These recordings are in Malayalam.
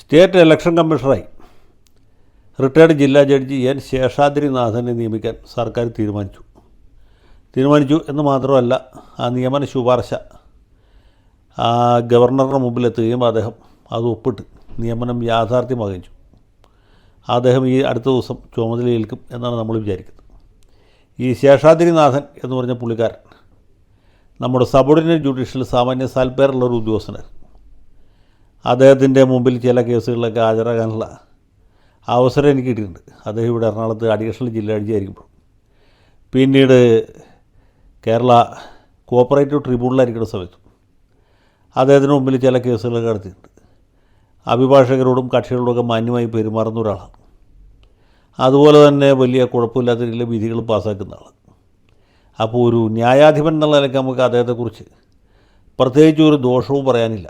സ്റ്റേറ്റ് ഇലക്ഷൻ കമ്മീഷണറായി റിട്ടയർഡ് ജില്ലാ ജഡ്ജി എൻ ശേഷാദ്രിനാഥനെ നിയമിക്കാൻ സർക്കാർ തീരുമാനിച്ചു എന്ന് മാത്രമല്ല, ആ നിയമന ശുപാർശ ഗവർണറുടെ മുമ്പിലെത്തുകയും അദ്ദേഹം അത് ഒപ്പിട്ട് നിയമനം യാഥാർത്ഥ്യമാകുകയും. അദ്ദേഹം ഈ അടുത്ത ദിവസം ചുമതലയേൽക്കും എന്നാണ് നമ്മൾ വിചാരിക്കുന്നത്. ഈ ശേഷാദ്രിനാഥൻ എന്ന് പറഞ്ഞ പുള്ളിക്കാരൻ നമ്മുടെ സബോർഡിനേറ്റ് ജുഡീഷ്യൽ സാമാന്യ സാൽപ്പേറുള്ളൊരു ഉദ്യോഗസ്ഥനായിരുന്നു. അദ്ദേഹത്തിൻ്റെ മുമ്പിൽ ചില കേസുകളിലൊക്കെ ഹാജരാകാനുള്ള അവസരം എനിക്ക് കിട്ടിയിട്ടുണ്ട്. അദ്ദേഹം ഇവിടെ എറണാകുളത്ത് അഡീഷണൽ ജില്ലാ ജഡ്ജി ആയിരിക്കുമ്പോൾ, പിന്നീട് കേരള കോപ്പറേറ്റീവ് ട്രിബ്യൂണലായിരിക്കുന്ന സമയത്തും അദ്ദേഹത്തിന് മുമ്പിൽ ചില കേസുകളൊക്കെ നടത്തിയിട്ടുണ്ട്. അഭിഭാഷകരോടും കക്ഷികളോടൊക്കെ മാന്യമായി പെരുമാറുന്ന ഒരാളാണ്. അതുപോലെ തന്നെ വലിയ കുഴപ്പമില്ലാത്ത രീതിയിൽ വിധികൾ പാസ്സാക്കുന്ന ആളാണ്. അപ്പോൾ ഒരു ന്യായാധിപൻ എന്നുള്ള നിലയ്ക്ക് നമുക്ക് അദ്ദേഹത്തെക്കുറിച്ച് പ്രത്യേകിച്ച് ഒരു ദോഷവും പറയാനില്ല,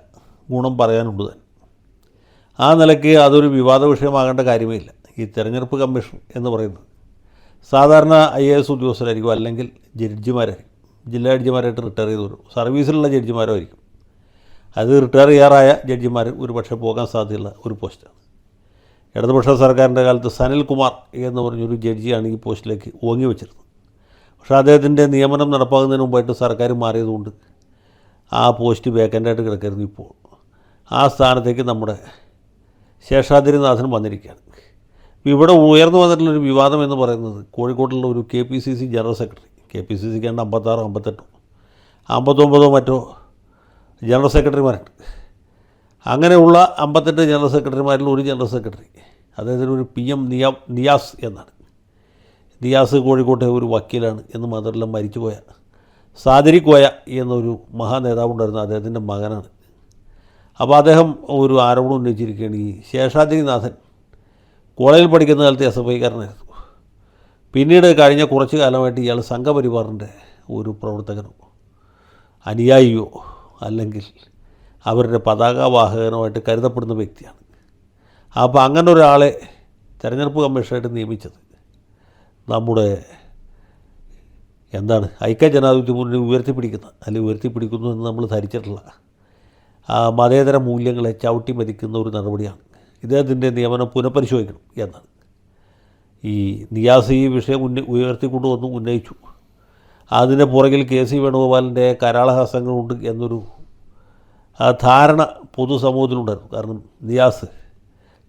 ഗുണം പറയാനുണ്ട് തന്നെ. ആ നിലയ്ക്ക് അതൊരു വിവാദ വിഷയമാകേണ്ട കാര്യമേ ഇല്ല. ഈ തെരഞ്ഞെടുപ്പ് കമ്മീഷൻ എന്ന് പറയുന്നത് സാധാരണ IAS ഉദ്യോഗസ്ഥരായിരിക്കും, അല്ലെങ്കിൽ ജഡ്ജിമാരായിരിക്കും, ജില്ലാ ജഡ്ജിമാരായിട്ട് റിട്ടയർ ചെയ്തവരും സർവീസിലുള്ള ജഡ്ജിമാരോ ആയിരിക്കും. അത് റിട്ടയർ ചെയ്യാറായ ജഡ്ജിമാർ ഒരു പക്ഷേ പോകാൻ സാധ്യതയുള്ള ഒരു പോസ്റ്റാണ്. ഇടതുപക്ഷ സർക്കാരിൻ്റെ കാലത്ത് സനിൽകുമാർ എന്ന് പറഞ്ഞൊരു ജഡ്ജിയാണ് ഈ പോസ്റ്റിലേക്ക് ഓങ്ങി വെച്ചിരുന്നത്. പക്ഷേ അദ്ദേഹത്തിൻ്റെ നിയമനം നടപ്പാകുന്നതിന് മുമ്പായിട്ട് സർക്കാർ മാറിയതുകൊണ്ട് ആ പോസ്റ്റ് വേക്കൻ്റായിട്ട് കിടക്കരുത്. ഇപ്പോൾ ആ സ്ഥാനത്തേക്ക് നമ്മുടെ ശേഷാദ്രിനാഥൻ വന്നിരിക്കുകയാണ്. ഇവിടെ ഉയർന്നു വന്നിട്ടുള്ളൊരു വിവാദം എന്ന് പറയുന്നത് കോഴിക്കോട്ടുള്ള ഒരു KPCC ജനറൽ സെക്രട്ടറി, KPCCക്ക് 56, 58, 59 മറ്റോ ജനറൽ സെക്രട്ടറിമാരുണ്ട്. അങ്ങനെയുള്ള 58 ജനറൽ സെക്രട്ടറിമാരിൽ ഒരു ജനറൽ സെക്രട്ടറി, അദ്ദേഹത്തിന് ഒരു PM നിയാസ് എന്നാണ്. നിയാസ് കോഴിക്കോട്ടെ ഒരു വക്കീലാണ് എന്ന് മാത്രമല്ല, മരിച്ചുപോയ സാദിരി കോയ എന്നൊരു മഹാനേതാവുണ്ടായിരുന്ന അദ്ദേഹത്തിൻ്റെ മകനാണ്. അപ്പോൾ അദ്ദേഹം ഒരു ആരോപണം ഉന്നയിച്ചിരിക്കുകയാണ്. ഈ ശേഷാദ്രിനാഥൻ കോളേജിൽ പഠിക്കുന്ന കാലത്ത് SFIക്കാരനായിരുന്നു. പിന്നീട് കഴിഞ്ഞ കുറച്ച് കാലമായിട്ട് ഇയാൾ സംഘപരിവാറിൻ്റെ ഒരു പ്രവർത്തകനോ അനുയായിയോ അല്ലെങ്കിൽ അവരുടെ പതാകവാഹകനുമായിട്ട് കരുതപ്പെടുന്ന വ്യക്തിയാണ്. അപ്പോൾ അങ്ങനെ ഒരാളെ തെരഞ്ഞെടുപ്പ് കമ്മീഷനായിട്ട് നിയമിച്ചത് നമ്മുടെ ഐക്യജനാധിപത്യ മുന്നണി ഉയർത്തിപ്പിടിക്കുന്നു എന്ന് നമ്മൾ ധരിച്ചിട്ടുള്ള മതേതര മൂല്യങ്ങളെ ചവിട്ടി മതിക്കുന്ന ഒരു നടപടിയാണ്. ഇദ്ദേഹത്തിൻ്റെ നിയമനം പുനഃപരിശോധിക്കണം എന്നാണ്. ഈ നിയാസ് ഈ വിഷയം ഉയർത്തിക്കൊണ്ടുവന്ന് ഉന്നയിച്ചു. അതിന് പുറകിൽ KC വേണുഗോപാലിൻ്റെ കരാളഹാസങ്ങളുണ്ട് എന്നൊരു ധാരണ പൊതുസമൂഹത്തിലുണ്ടായിരുന്നു. കാരണം നിയാസ്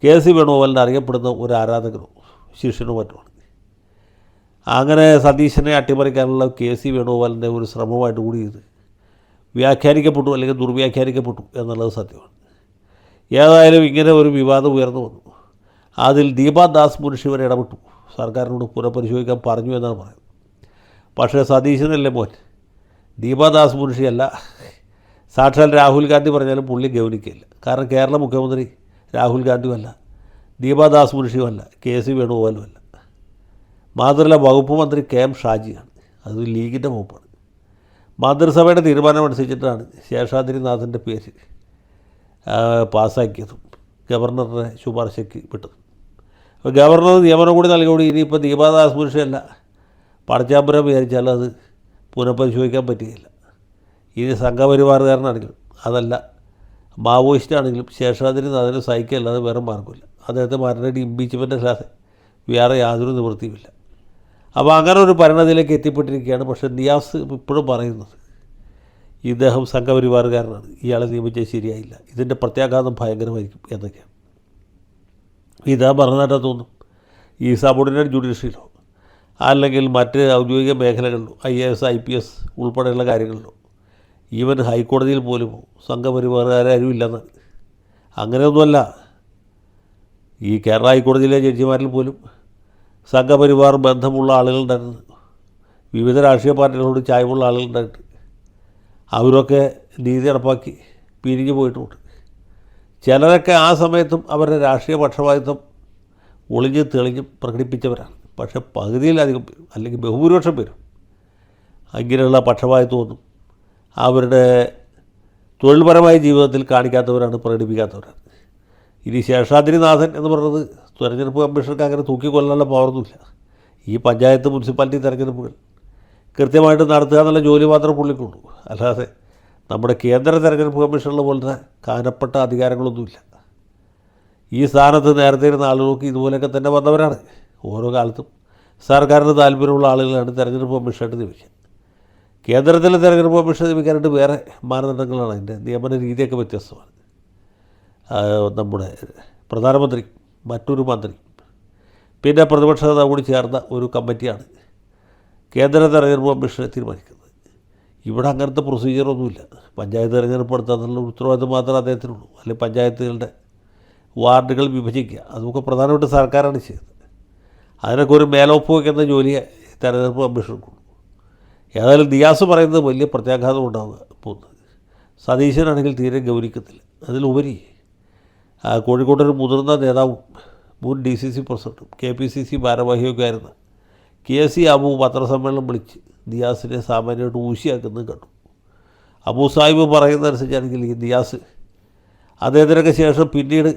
KC വേണുഗോപാലിൻ്റെ അറിയപ്പെടുന്ന ഒരു ആരാധകനോ ശിഷ്യനോ മറ്റുമാണ്. അങ്ങനെ സതീശനെ അട്ടിമറിക്കാനുള്ള KC വേണുഗോപാലിൻ്റെ ഒരു ശ്രമമായിട്ട് കൂടി ഇത് വ്യാഖ്യാനിക്കപ്പെട്ടു, അല്ലെങ്കിൽ ദുർവ്യാഖ്യാനിക്കപ്പെട്ടു എന്നുള്ളത് സത്യമാണ്. ഏതായാലും ഇങ്ങനെ ഒരു വിവാദം ഉയർന്നു വന്നു. അതിൽ ദീപാ ദാസ് മുൻഷി വരെ ഇടപെട്ടു, സർക്കാരിനോട് പുനഃപരിശോധിക്കാൻ പറഞ്ഞു എന്നാണ് പറയുന്നത്. പക്ഷേ സതീശനല്ലേ മോൻ, ദീപാ ദാസ് മുൻഷിയല്ല. സാക്ഷാൽ രാഹുൽ ഗാന്ധി പറഞ്ഞാലും പുള്ളി ഗൗനിക്കില്ല. കാരണം കേരള മുഖ്യമന്ത്രി രാഹുൽ ഗാന്ധിയുമല്ല, ദീപാ ദാസ് മുൻഷിയുമല്ല, KC വേണുഗോപാലുമല്ല. മാത്രമല്ല വകുപ്പ് മന്ത്രി KM ഷാജിയാണ്. അത് ലീഗിൻ്റെ വകുപ്പാണ്. മന്ത്രിസഭയുടെ തീരുമാനമനുസരിച്ചിട്ടാണ് ശേഷാദ്രിനാഥൻ്റെ പേര് പാസ്സാക്കിയതും ഗവർണറുടെ ശുപാർശയ്ക്ക് വിട്ടതും. അപ്പോൾ ഗവർണർ നിയമനം കൂടി നൽകിയോടി ഇനിയിപ്പോൾ ദീപാ ദാസ് മുൻഷിയല്ല പടച്ചാമ്പുരം വിചാരിച്ചാൽ അത് പുനഃപരിശോധിക്കാൻ പറ്റുകയില്ല. ഇനി സംഘപരിവാറുകാരനാണെങ്കിലും അതല്ല മാവോയിസ്റ്റാണെങ്കിലും ശേഷാദ്രിനാഥനെ സഹിക്കല്ലാതെ വേറെ മാർഗമില്ല. അദ്ദേഹത്തെ മരണടി ഇമ്പീച്ച്മെൻ്റ് അല്ലാതെ വേറെ യാതൊരു നിവൃത്തിയുമില്ല. അപ്പോൾ അങ്ങനെ ഒരു പരിണതിയിലേക്ക് എത്തിപ്പെട്ടിരിക്കുകയാണ്. പക്ഷേ നിയാസ് ഇപ്പോഴും പറയുന്നത് ഇദ്ദേഹം സംഘപരിവാറുകാരനാണ്, ഇയാളെ നിയമിച്ചത് ശരിയായില്ല, ഇതിൻ്റെ പ്രത്യാഘാതം ഭയങ്കരമായിരിക്കും എന്നൊക്കെയാണ്. ഇതാ പറഞ്ഞിട്ടാ തോന്നും ഈ സബോർഡിനേറ്റ് ജുഡീഷ്യറിയിലോ അല്ലെങ്കിൽ മറ്റ് ഔദ്യോഗിക മേഖലകളിലോ IAS IPS ഉൾപ്പെടെയുള്ള കാര്യങ്ങളിലോ ഈവൻ ഹൈക്കോടതിയിൽ പോലും സംഘപരിവാറുകാരും ഇല്ലെന്നാണ്. അങ്ങനെയൊന്നുമല്ല. ഈ കേരള ഹൈക്കോടതിയിലെ ജഡ്ജിമാരിൽ പോലും സംഘപരിവാർ ബന്ധമുള്ള ആളുകളുണ്ടായിരുന്നു. വിവിധ രാഷ്ട്രീയ പാർട്ടികളോട് ചായ്വുള്ള ആളുകളുണ്ടായിട്ട് അവരൊക്കെ നീതി നടപ്പാക്കി പിരിഞ്ഞു പോയിട്ടുണ്ട്. ചിലരൊക്കെ ആ സമയത്തും അവരുടെ രാഷ്ട്രീയ പക്ഷപാതിത്വം ഒളിഞ്ഞ് തെളിഞ്ഞ് പ്രകടിപ്പിച്ചവരാണ്. പക്ഷേ പകുതിയിലധികം പേരും അല്ലെങ്കിൽ ബഹുഭൂരിപക്ഷം പേരും ഇങ്ങനെയുള്ള പക്ഷപാതിത്വമൊന്നും അവരുടെ തൊഴിൽപരമായ ജീവിതത്തിൽ കാണിക്കാത്തവരാണ്, പ്രകടിപ്പിക്കാത്തവരാണ്. ഇനി ശേഷാദ്രിനാഥൻ എന്ന് പറയുന്നത് തെരഞ്ഞെടുപ്പ് കമ്മീഷണർക്ക് അങ്ങനെ തൂക്കിക്കൊല്ലാനുള്ള പവറൊന്നുമില്ല. ഈ പഞ്ചായത്ത് മുനിസിപ്പാലിറ്റി തെരഞ്ഞെടുപ്പുകൾ കൃത്യമായിട്ട് നടത്തുക എന്നുള്ള ജോലി മാത്രമേ പുള്ളിക്കുള്ളൂ. അല്ലാതെ നമ്മുടെ കേന്ദ്ര തെരഞ്ഞെടുപ്പ് കമ്മീഷനുള്ള പോലത്തെ കാനപ്പെട്ട അധികാരങ്ങളൊന്നുമില്ല. ഈ സ്ഥാനത്ത് നേരത്തെ ഇരുന്ന ആളുകൾക്ക് ഇതുപോലെയൊക്കെ തന്നെ വന്നവരാണ്. ഓരോ കാലത്തും സർക്കാരിന് താല്പര്യമുള്ള ആളുകളാണ് തെരഞ്ഞെടുപ്പ് കമ്മീഷനായിട്ട് നിയമിക്കുക. കേന്ദ്രത്തിലെ തെരഞ്ഞെടുപ്പ് കമ്മീഷൻ നിയമിക്കാനായിട്ട് വേറെ മാനദണ്ഡങ്ങളാണ്. അതിൻ്റെ നിയമന രീതിയൊക്കെ വ്യത്യസ്തമാണ്. നമ്മുടെ പ്രധാനമന്ത്രി, മറ്റൊരു മന്ത്രി, പിന്നെ പ്രതിപക്ഷ നേതാവ് കൂടി ചേർന്ന ഒരു കമ്മിറ്റിയാണ് കേന്ദ്ര തെരഞ്ഞെടുപ്പ് കമ്മീഷനെ തീരുമാനിക്കുന്നത്. ഇവിടെ അങ്ങനത്തെ പ്രൊസീജിയറൊന്നുമില്ല. പഞ്ചായത്ത് തെരഞ്ഞെടുപ്പ് നടത്താനുള്ള ഉത്തരവാദിത്വം മാത്രമേ അദ്ദേഹത്തിനുള്ളൂ. അല്ലെങ്കിൽ പഞ്ചായത്തുകളുടെ വാർഡുകൾ വിഭജിക്കുക, അതൊക്കെ പ്രധാനമായിട്ട് സർക്കാരാണ് ചെയ്യുന്നത്. അതിനൊക്കെ ഒരു മേലോപ്പ് വയ്ക്കുന്ന ജോലിയെ തെരഞ്ഞെടുപ്പ് കമ്മീഷനുള്ളൂ. ഏതായാലും ദിയാസ് പറയുന്നത് വലിയ പ്രത്യാഘാതം ഉണ്ടാകുക പോകുന്നത്. സതീശനാണെങ്കിൽ തീരെ ഗൗനിക്കത്തില്ല. അതിലുപരി കോഴിക്കോട്ടൊരു മുതിർന്ന നേതാവും മുൻ DCC പ്രസിഡൻറ്റും KPCC ഭാരവാഹിയൊക്കെ ആയിരുന്ന KC അബു പത്രസമ്മേളനം വിളിച്ച് ദിയാസിനെ സാമാന്യമായിട്ട് ഊശിയാക്കുന്നത് കണ്ടു. അബു സാഹിബ് പറയുന്നതനുസരിച്ചാണെങ്കിൽ ഈ ദിയാസ് അദ്ദേഹത്തിനൊക്കെ ശേഷം പിന്നീട്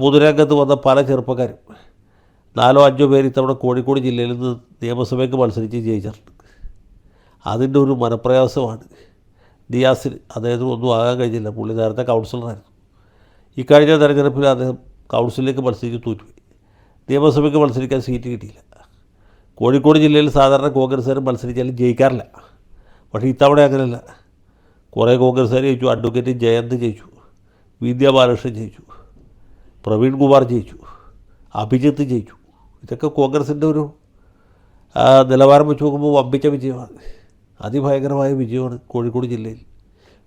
പൊതുരംഗത്ത് വന്ന പല ചെറുപ്പക്കാരും 4-5 പേര് ഇത്തവണ കോഴിക്കോട് ജില്ലയിൽ നിന്ന് നിയമസഭയ്ക്ക് മത്സരിച്ച് ജയിച്ചിട്ടുണ്ട്. അതിൻ്റെ ഒരു മനപ്രയാസമാണ് ദിയാസിന്. അദ്ദേഹത്തിന് ഒന്നും ആകാൻ കഴിഞ്ഞില്ല. പുള്ളി നേരത്തെ കൗൺസിലറായിരുന്നു. ഈ കഴിഞ്ഞ തെരഞ്ഞെടുപ്പിൽ അദ്ദേഹം കൗൺസിലിലേക്ക് മത്സരിച്ച് തോറ്റുപോയി. നിയമസഭയ്ക്ക് മത്സരിക്കാൻ സീറ്റ് കിട്ടിയില്ല. കോഴിക്കോട് ജില്ലയിൽ സാധാരണ കോൺഗ്രസ്സുകാർ മത്സരിച്ചാലും ജയിക്കാറില്ല. പക്ഷേ ഇത്തവണ അങ്ങനെയല്ല. കുറേ കോൺഗ്രസ്സുകാർ ജയിച്ചു. അഡ്വക്കേറ്റ് ജയന്ത് ജയിച്ചു, വിദ്യാ ബാലകൃഷ്ണൻ ജയിച്ചു, പ്രവീൺ കുമാർ ജയിച്ചു, അഭിജിത്ത് ജയിച്ചു. ഇതൊക്കെ കോൺഗ്രസിൻ്റെ ഒരു നിലവാരം വെച്ച് നോക്കുമ്പോൾ വമ്പിച്ച വിജയമാണ്. അതിഭയങ്കരമായ വിജയമാണ് കോഴിക്കോട് ജില്ലയിൽ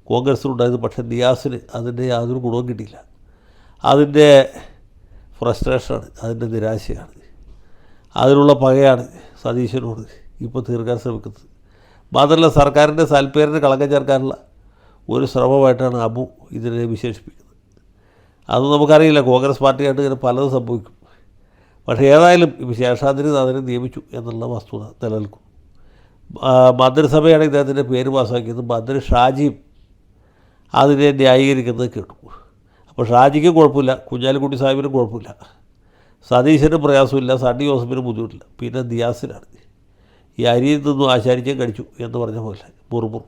കോൺഗ്രസ്സിനുണ്ടായത്. പക്ഷേ ദിയാസിന് അതിൻ്റെ യാതൊരു ഗുണവും കിട്ടിയില്ല. അതിൻ്റെ ഫ്രസ്ട്രേഷനാണ്, അതിൻ്റെ നിരാശയാണ്, അതിനുള്ള പകയാണ് സതീശനോട് ഇപ്പോൾ തീർക്കാൻ ശ്രമിക്കുന്നത്. മാത്രമല്ല സർക്കാരിൻ്റെ സൽപ്പേരിന് കളങ്കം ചേർക്കാനുള്ള ഒരു ശ്രമമായിട്ടാണ് അബു ഇതിനെ വിശേഷിപ്പിക്കുന്നത്. അത് നമുക്കറിയില്ല. കോൺഗ്രസ് പാർട്ടിയായിട്ട് ഇങ്ങനെ പലതും സംഭവിക്കും. പക്ഷേ ഏതായാലും ശേഷാദ്രി നാഥനെ നിയമിച്ചു എന്നുള്ള വസ്തുത നിലനിൽക്കും. മന്ത്രിസഭയാണ് ഇദ്ദേഹത്തിൻ്റെ പേര് പാസ്സാക്കിയത്. മന്ത്രി ഷാജിയും അതിനെ ന്യായീകരിക്കുന്നത് കേട്ടു. അപ്പോൾ ഷാജിക്കും കുഴപ്പമില്ല, കുഞ്ഞാലിക്കുട്ടി സാഹിബിനും കുഴപ്പമില്ല, സതീശനും പ്രയാസമില്ല, സണ്ണി ജോസഫിനും ബുദ്ധിമുട്ടില്ല. പിന്നെ ദിയാസിനാണ് ഈ അരിയിൽ നിന്നും ആശാരിച്ചേ കഴിച്ചു എന്ന് പറഞ്ഞ പോലെ മുറുമുറു.